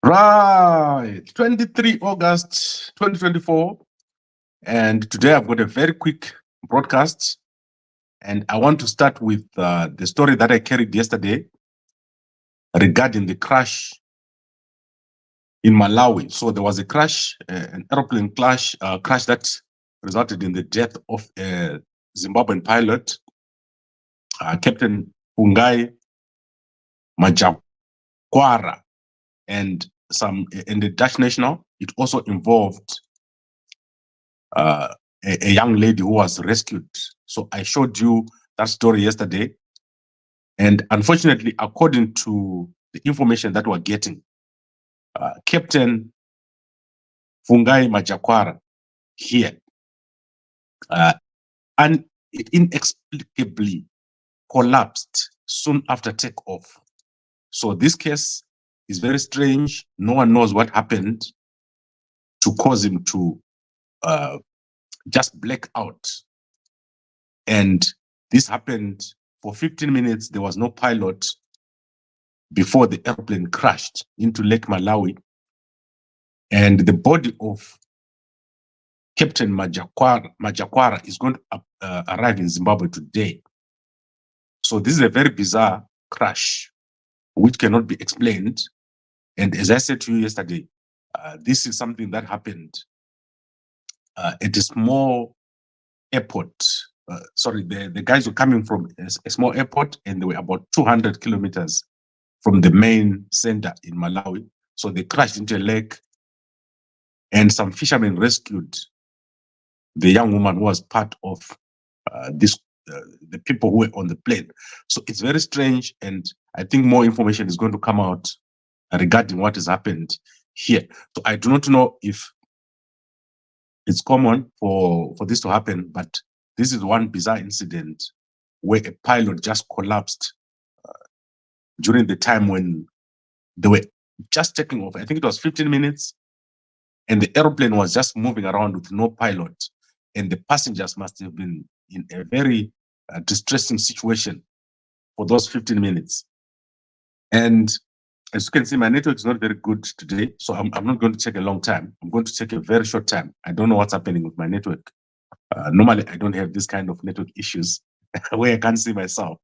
Right, 23 August 2024, and today I've got a very quick broadcast, and I want to start with the story that I carried yesterday regarding the crash in Malawi. So there was a crash, an aeroplane crash that resulted in the death of a Zimbabwean pilot, Captain Fungai Majakwara, and the Dutch national. It also involved a young lady who was rescued. So I showed you that story yesterday. And unfortunately, according to the information that we're getting, Captain Fungai Majakwara here, and it inexplicably collapsed soon after takeoff. So this case is very strange. No one knows what happened to cause him to just black out. And this happened for 15 minutes. There was no pilot before the airplane crashed into Lake Malawi. And the body of Captain Majakwara is going to arrive in Zimbabwe today. So this is a very bizarre crash, which cannot be explained. And as I said to you yesterday, this is something that happened at a small airport. The guys were coming from a small airport, and they were about 200 kilometers from the main center in Malawi. So they crashed into a lake, and some fishermen rescued the young woman who was part of the people who were on the plane. So it's very strange, and I think more information is going to come out regarding what has happened here. So I do not know if it's common for this to happen, but this is one bizarre incident where a pilot just collapsed during the time when they were just taking off. I think it was 15 minutes, and the airplane was just moving around with no pilot, and the passengers must have been in a very distressing situation for those 15 minutes. And as you can see, my network is not very good today, so I'm not going to take a long time. I'm going to take a very short time. I don't know what's happening with my network. Normally, I don't have this kind of network issues where I can't see myself.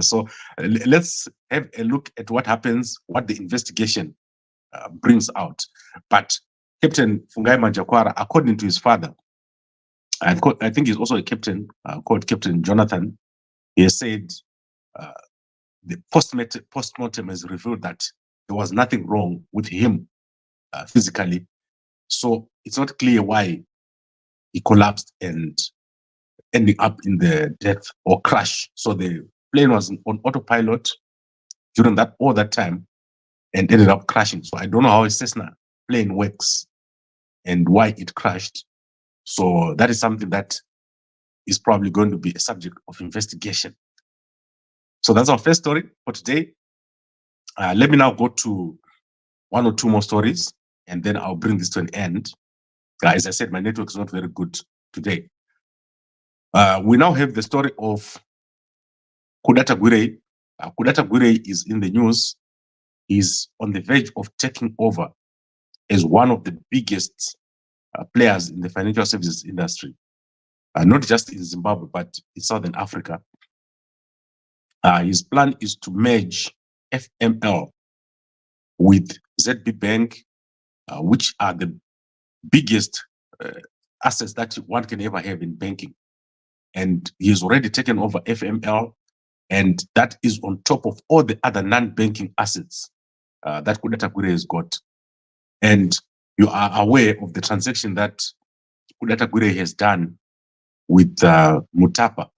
So let's have a look at what happens, what the investigation brings out. But Captain Fungai Majakwara, according to his father, I think he's also a captain called Captain Jonathan. He has said the postmortem has revealed that there was nothing wrong with him physically. So it's not clear why he collapsed and ending up in the death or crash. So the plane was on autopilot during all that time and ended up crashing. So I don't know how a Cessna plane works and why it crashed. So that is something that is probably going to be a subject of investigation. So that's our first story for today. Let me now go to one or two more stories, and then I'll bring this to an end. As I said, my network is not very good today. We now have the story of Kuda Tagwirei. Kuda Tagwirei is in the news. He's on the verge of taking over as one of the biggest players in the financial services industry, not just in Zimbabwe, but in Southern Africa. His plan is to merge FML with ZB Bank, which are the biggest assets that one can ever have in banking. And he's already taken over FML, and that is on top of all the other non-banking assets that Kuda Tagwirei has got. And you are aware of the transaction that Kuda Tagwirei has done with Mutapa.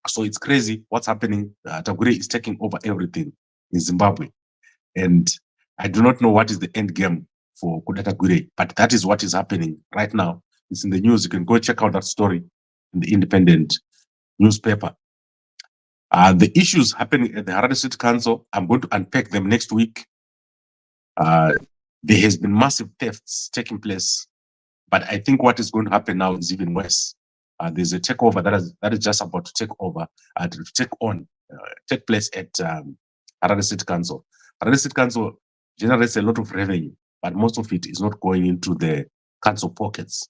So it's crazy what's happening. Tagwirei is taking over everything in Zimbabwe. And I do not know what is the end game for Kuda Tagwirei, but that is what is happening right now. It's in the news. You can go check out that story in the Independent newspaper. The issues happening at the Harare City Council, I'm going to unpack them next week. There has been massive thefts taking place, but I think what is going to happen now is even worse. There's a takeover that is just about to take place at Harare City Council. Harare City Council generates a lot of revenue, but most of it is not going into the council pockets.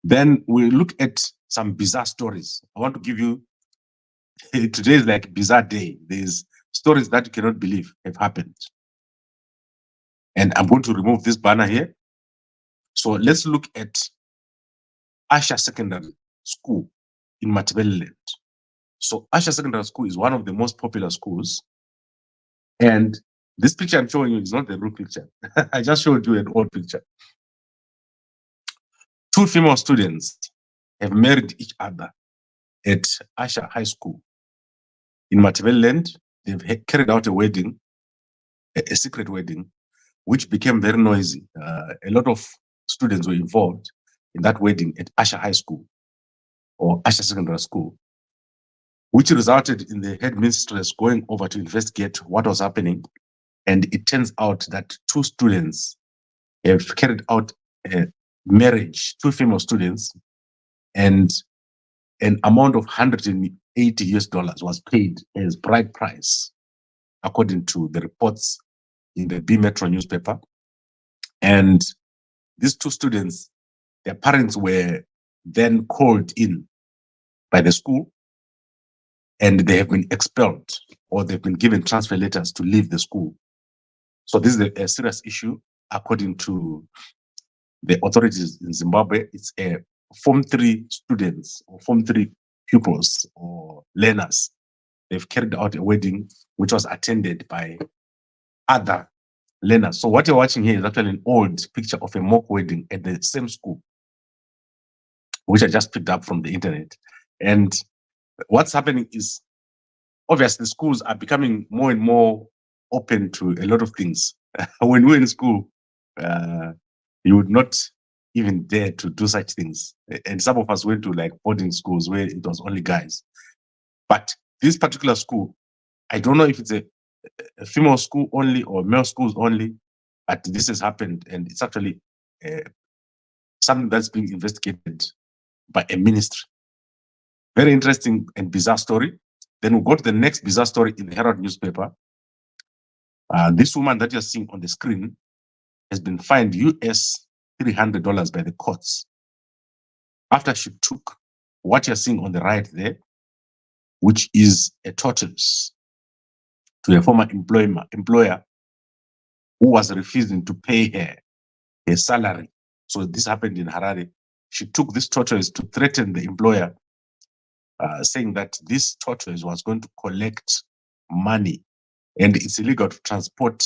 Then we look at some bizarre stories. I want to give you, today is like a bizarre day. There's stories that you cannot believe have happened. And I'm going to remove this banner here. So let's look at Asha Secondary School in Matabeleland. So Asha Secondary School is one of the most popular schools. And this picture I'm showing you is not the real picture. I just showed you an old picture. Two female students have married each other at Asha High School in Matabeleland. They've carried out a wedding, a secret wedding, which became very noisy. A lot of students were involved in that wedding at Asha High School or Asha Secondary School, which resulted in the headmistress going over to investigate what was happening. And it turns out that two students have carried out a marriage, two female students, and an amount of $180 was paid as bride price, according to the reports in the B Metro newspaper. And these two students, their parents were then called in by the school, and they have been expelled, or they've been given transfer letters to leave the school. So this is a serious issue, according to the authorities in Zimbabwe. It's a Form 3 students or Form 3 pupils or learners. They've carried out a wedding which was attended by other learners. So what you're watching here is actually an old picture of a mock wedding at the same school, which I just picked up from the internet. And what's happening is, obviously, schools are becoming more and more open to a lot of things. When we were in school, you would not even dare to do such things. And some of us went to like boarding schools where it was only guys. But this particular school, I don't know if it's a female school only or male schools only, but this has happened, and it's actually something that's being investigated by a ministry. Very interesting and bizarre story. Then we'll go to the next bizarre story in the Herald newspaper. This woman that you're seeing on the screen has been fined US $300 by the courts after she took what you're seeing on the right there, which is a tortoise, to a former employer who was refusing to pay her her salary. So this happened in Harare. She took this tortoise to threaten the employer, saying that this tortoise was going to collect money, and it's illegal to transport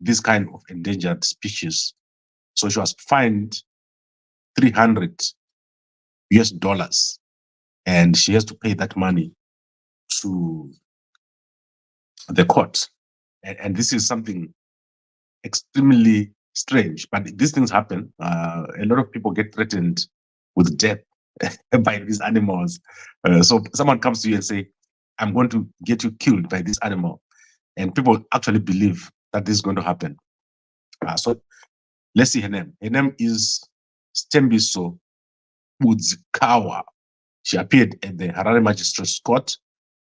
this kind of endangered species. So she was fined $300 US, and she has to pay that money to the court. And this is something extremely strange, but these things happen. A lot of people get threatened with death by these animals. So someone comes to you and say, I'm going to get you killed by this animal. And people actually believe that this is going to happen. So let's see her name. Her name is Stembiso Budzikawa. She appeared at the Harare Magistrates Court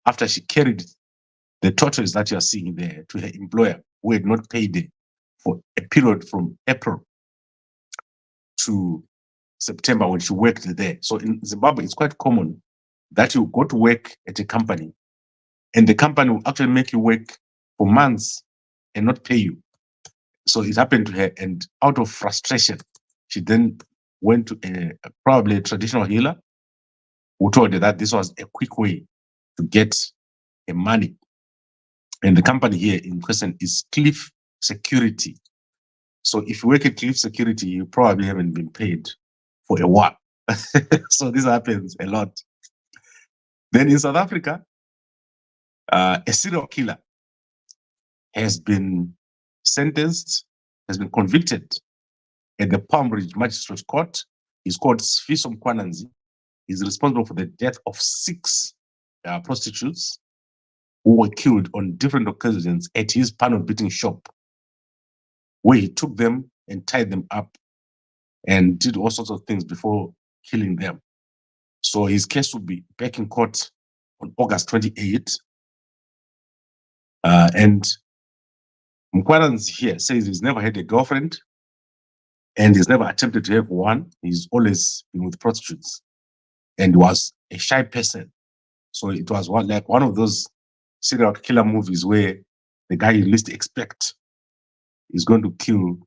after she carried the tortoise that you are seeing there to her employer, who had not paid her for a period from April to September when she worked there. So in Zimbabwe, it's quite common that you go to work at a company and the company will actually make you work for months and not pay you. So it happened to her, and out of frustration, she then went to probably a traditional healer who told her that this was a quick way to get her money. And the company here in question is Cliff Security. So if you work at Cliff Security, you probably haven't been paid for a while. So this happens a lot. Then in South Africa, a serial killer has been sentenced, has been convicted at the Palm Ridge Magistrates Court. He's called Sfiso Mkwananzi. He's responsible for the death of 6 prostitutes who were killed on different occasions at his panel beating shop, where he took them and tied them up and did all sorts of things before killing them. So his case will be back in court on August 28th. And Mkwaran's here says he's never had a girlfriend and he's never attempted to have one. He's always been with prostitutes and was a shy person. So it was one of those serial killer movies where the guy you least expect is going to kill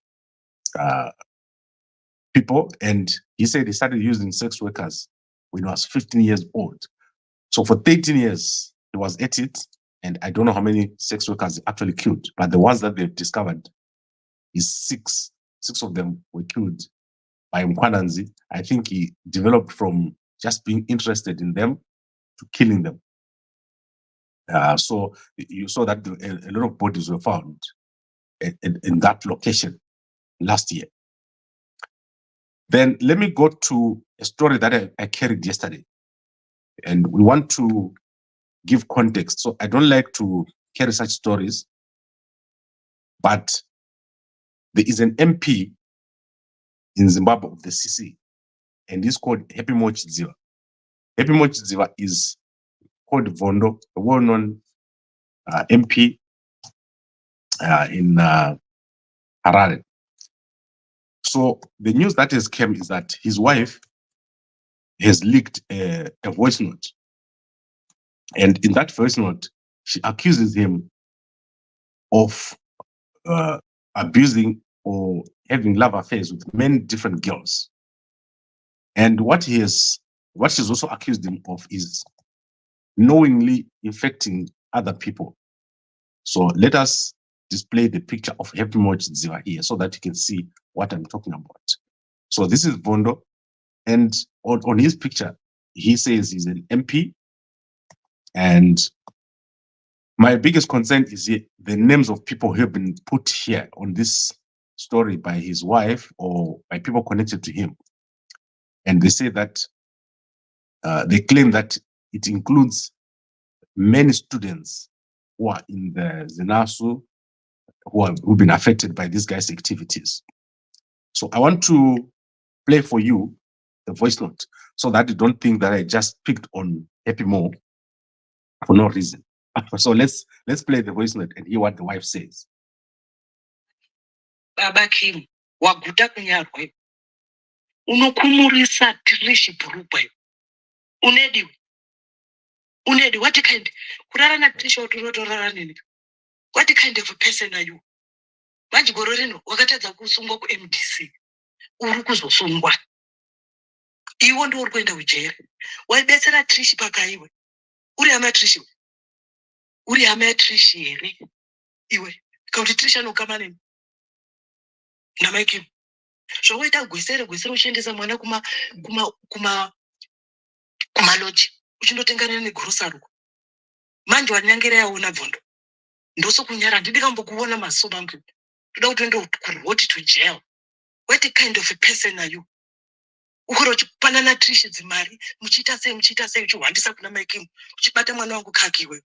people. And he said he started using sex workers when he was 15 years old. So for 13 years, he was at it. And I don't know how many sex workers he actually killed, but the ones that they've discovered is 6. 6 of them were killed by Mkwananzi. I think he developed from just being interested in them to killing them. So you saw that a lot of bodies were found in that location last year. Then let me go to a story that I carried yesterday. And we want to give context. So I don't like to carry such stories, but there is an MP in Zimbabwe of the CC, and he's called Happy Mochidziva. Happy Mochidziva is called Vondo, a well-known MP in Harare. So the news that has come is that his wife has leaked a voice note. And in that voice note, she accuses him of abusing or having love affairs with many different girls. And what she's also accused him of is knowingly infecting other people. So let us display the picture of Happy Mochidziva here so that you can see what I'm talking about. So this is Vondo, and on his picture, he says he's an MP. And my biggest concern is the names of people who have been put here on this story by his wife or by people connected to him. And they say that they claim that it includes many students who are in the ZANU who've been affected by this guy's activities. So I want to play for you the voice note so that you don't think that I just picked on Happy Mo for no reason. So let's play the voice note and hear what the wife says. Baba Kim, waguta kunyarwe. Unokumurisa tirishi burukwe. Unedi, what kind? Kurarana tirishi otororara nini? What kind of a person are you? Majigororino, wakatadza kusungwa ku MDC. Uri kuzosungwa. Iwo ndiwo uri kuenda kujeri. Waibetsera tirishi pakaiwe. Uri hama tirishi. Uri hama tirishi here. Iwe. Kauti tirishi anokama nini? Namaiki. Zvoita gwesere uchendesa mwana kuma lodge. Uchindotengana negrocery. Manje wanyangera yaona Vondo. Ndoso kunyara ndidi kambokuona masoba angu. Toda kutoenda kuroti to jail. What kind of a person are you? Ukoro chipanana trishi dzimari, muchita sei uchihwandisa kuna making, uchibata mwana wangu kakiwe.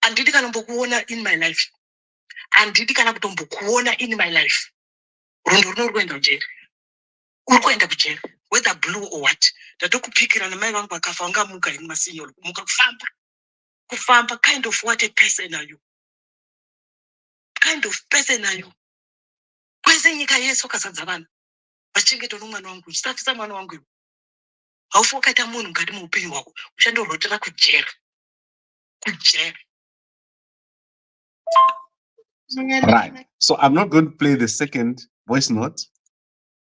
Andidi kana mbokuona in my life. Andidi kana kutombokuona in my life. Rondo runoenda kujeri. Urikuenda kujeri. Whether blue or what. Tatokupikira na mai vangu vakafa vanga muka in masinyo. Muka kufamba. Kind of what a person are you? Kind of person are you? Kwese nyika yeso kasadza vanhu. Vachengeta nomwana wangu. Chisafisa mwana wangu. Haufu wakaita munhu mukati muupenyu hwako. Uchandorotera kujeri. Right. So I'm not going to play the second voice note.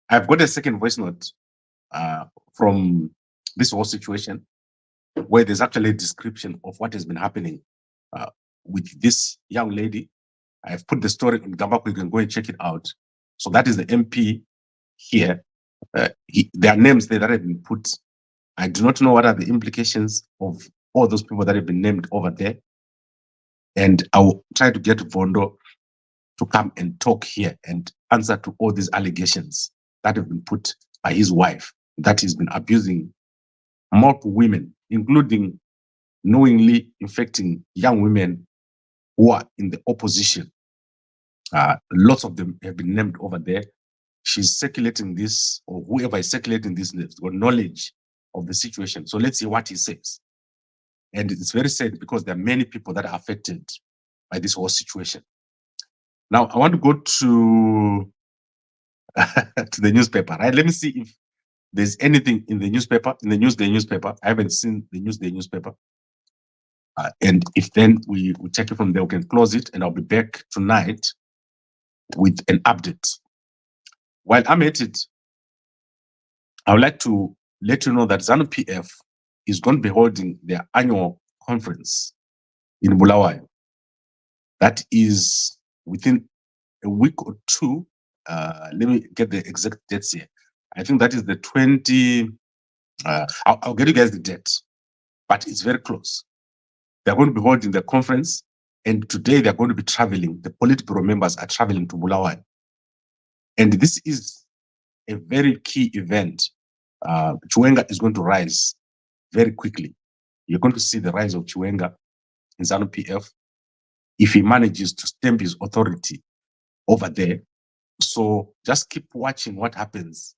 I've got a second voice note from this whole situation where there's actually a description of what has been happening with this young lady. I've put the story in Gambakwe. You can go and check it out. So that is the MP here. There are names there that have been put. I do not know what are the implications of all those people that have been named over there. And I will try to get Vondo to come and talk here and answer to all these allegations that have been put by his wife, that he's been abusing multiple women, including knowingly infecting young women who are in the opposition. Lots of them have been named over there. She's circulating this, or whoever is circulating this has got knowledge of the situation. So let's see what he says. And it's very sad because there are many people that are affected by this whole situation. Now I want to go to to the newspaper, right? Let me see if there's anything in the newspaper, in the Newsday newspaper. I haven't seen the Newsday newspaper. And if then we check it from there, we can close it, and I'll be back tonight with an update. While I'm at it, I would like to let you know that ZANU-PF is going to be holding their annual conference in Bulawayo. That is within a week or two. Let me get the exact dates here. I think that is the 20. I'll get you guys the date, but it's very close. They're going to be holding the conference, and today they're going to be traveling. The Politburo members are traveling to Bulawayo. And this is a very key event. Chiwenga is going to rise very quickly. You're going to see the rise of Chiwenga in ZANU-PF if he manages to stamp his authority over there. So just keep watching what happens.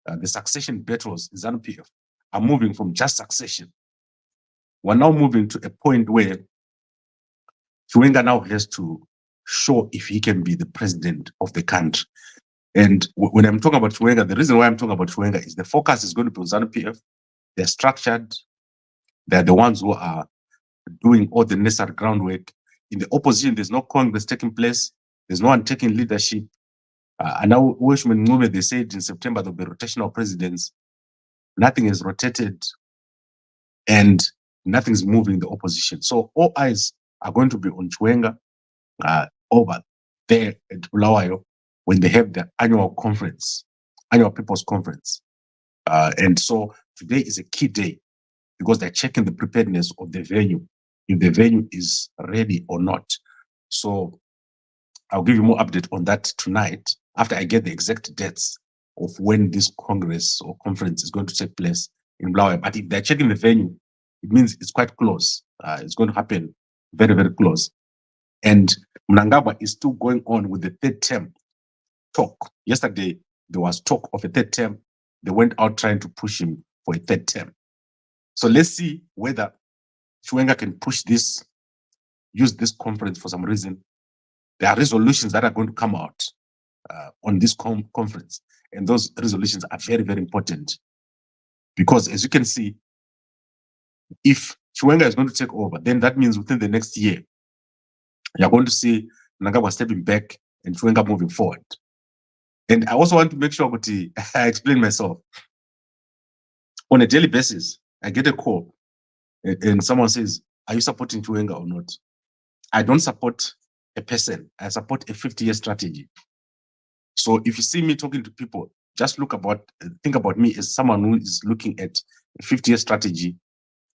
The succession battles in ZANU-PF are moving from just succession. We're now moving to a point where Chiwenga now has to show if he can be the president of the country. And when I'm talking about Chiwenga, the reason why I'm talking about Chiwenga is the focus is going to be on ZANU-PF. They're structured. They're the ones who are doing all the necessary groundwork. In the opposition, there's no Congress taking place. There's no one taking leadership. And now, they said in September there'll be rotational presidents. Nothing is rotated, and nothing's moving the opposition. So all eyes are going to be on Chiwenga over there at Bulawayo when they have their annual conference, annual people's conference. And so today is a key day because they're checking the preparedness of the venue, if the venue is ready or not. So I'll give you more update on that tonight after I get the exact dates of when this Congress or conference is going to take place in Bulawayo. But if they're checking the venue, it means it's quite close. It's going to happen very, very close. And Mnangagwa is still going on with the third term talk. Yesterday, there was talk of a third term. They went out trying to push him for a third term. So let's see whether Chiwenga can push this, use this conference for some reason. There are resolutions that are going to come out on this conference. And those resolutions are very, very important. Because as you can see, if Chiwenga is going to take over, then that means within the next year, you're going to see Mnangagwa stepping back and Chiwenga moving forward. And I also want to make sure that I explain myself. On a daily basis, I get a call and someone says, are you supporting Chiwenga or not? I don't support a person. I support a 50-year strategy. So if you see me talking to people, just think about me as someone who is looking at a 50-year strategy,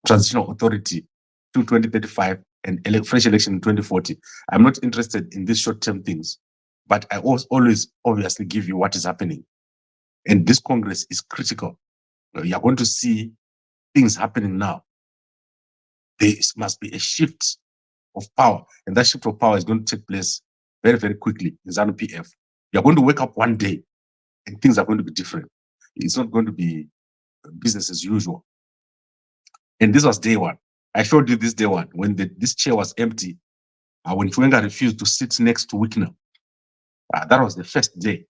transitional authority to 2035 and fresh election in 2040. I'm not interested in these short-term things, but I always obviously give you what is happening. And this Congress is critical. You're going to see things happening now. There must be a shift of power, and that shift of power is going to take place very, very quickly in ZANU-PF. You're going to wake up one day and things are going to be different. It's not going to be business as usual. And this was day one. I showed you this day one when this chair was empty, when Chiwenga refused to sit next to Wikner. That was the first day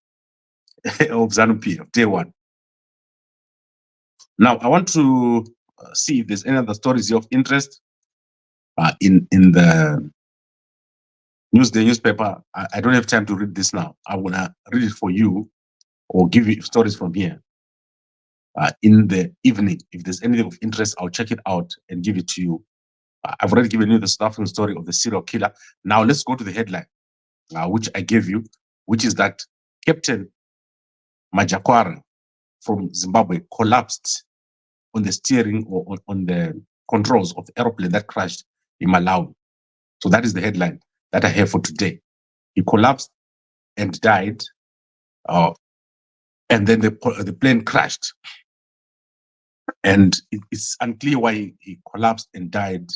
of ZANU-PF, day one. Now, I want to see if there's any other stories of interest in the Newsday newspaper. I don't have time to read this now. I want to read it for you or give you stories from here. In the evening, if there's anything of interest, I'll check it out and give it to you. I've already given you the staffing story of the serial killer. Now let's go to the headline, which I gave you, which is that Captain Majakwara from Zimbabwe collapsed on the steering or on the controls of the aeroplane that crashed in Malawi. So that is the headline that I have for today. He collapsed and died, and then the plane crashed. And it's unclear why he collapsed and died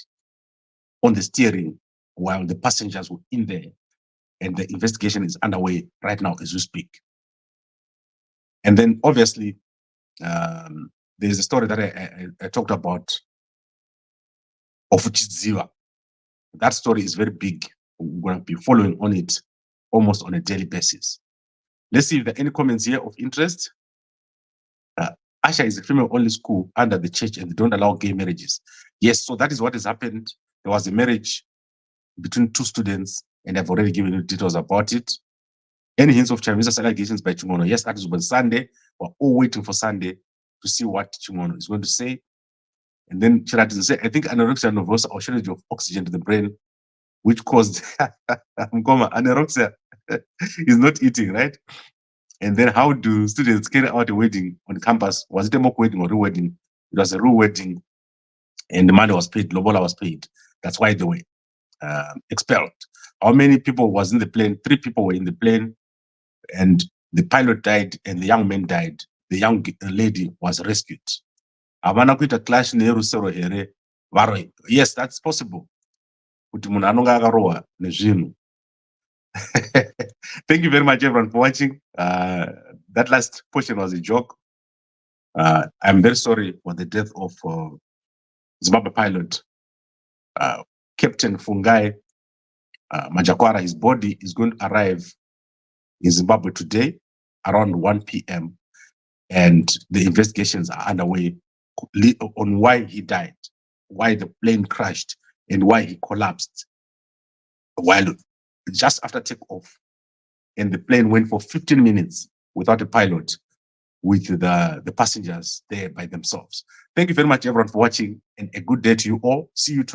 on the steering while the passengers were in there. And the investigation is underway right now as we speak. And then obviously, there's a story that I talked about of Chidziva. That story is very big. We're going to be following on it almost on a daily basis. Let's see if there are any comments here of interest. Asha is a female-only school under the church and they don't allow gay marriages. Yes, so that is what has happened. There was a marriage between two students and I've already given you details about it. Any hints of Chinese allegations by Chingono? Yes, that is on Sunday. We're all waiting for Sunday to see what Chingono is going to say. And then Chirat will say, I think anorexia nervosa or shortage of oxygen to the brain, which caused anorexia is not eating, right? And then how do students carry out a wedding on campus? Was it a mock wedding or a real wedding? It was a real wedding and the money was paid, Lobola was paid. That's why they were expelled. How many people was in the plane? 3 people were in the plane and the pilot died and the young man died. The young lady was rescued. Havana kuita clash nerusero here. Yes, that's possible. Kuti munhu anonga akarohwa nezvinhu. Thank you very much, everyone, for watching. That last portion was a joke. I'm very sorry for the death of Zimbabwe pilot, Captain Fungai Majakwara. His body is going to arrive in Zimbabwe today around 1 p.m. And the investigations are underway on why he died, why the plane crashed, and why he collapsed while just after takeoff. And the plane went for 15 minutes without a pilot, with the passengers there by themselves. Thank you very much, everyone, for watching, and a good day to you all. See you tomorrow.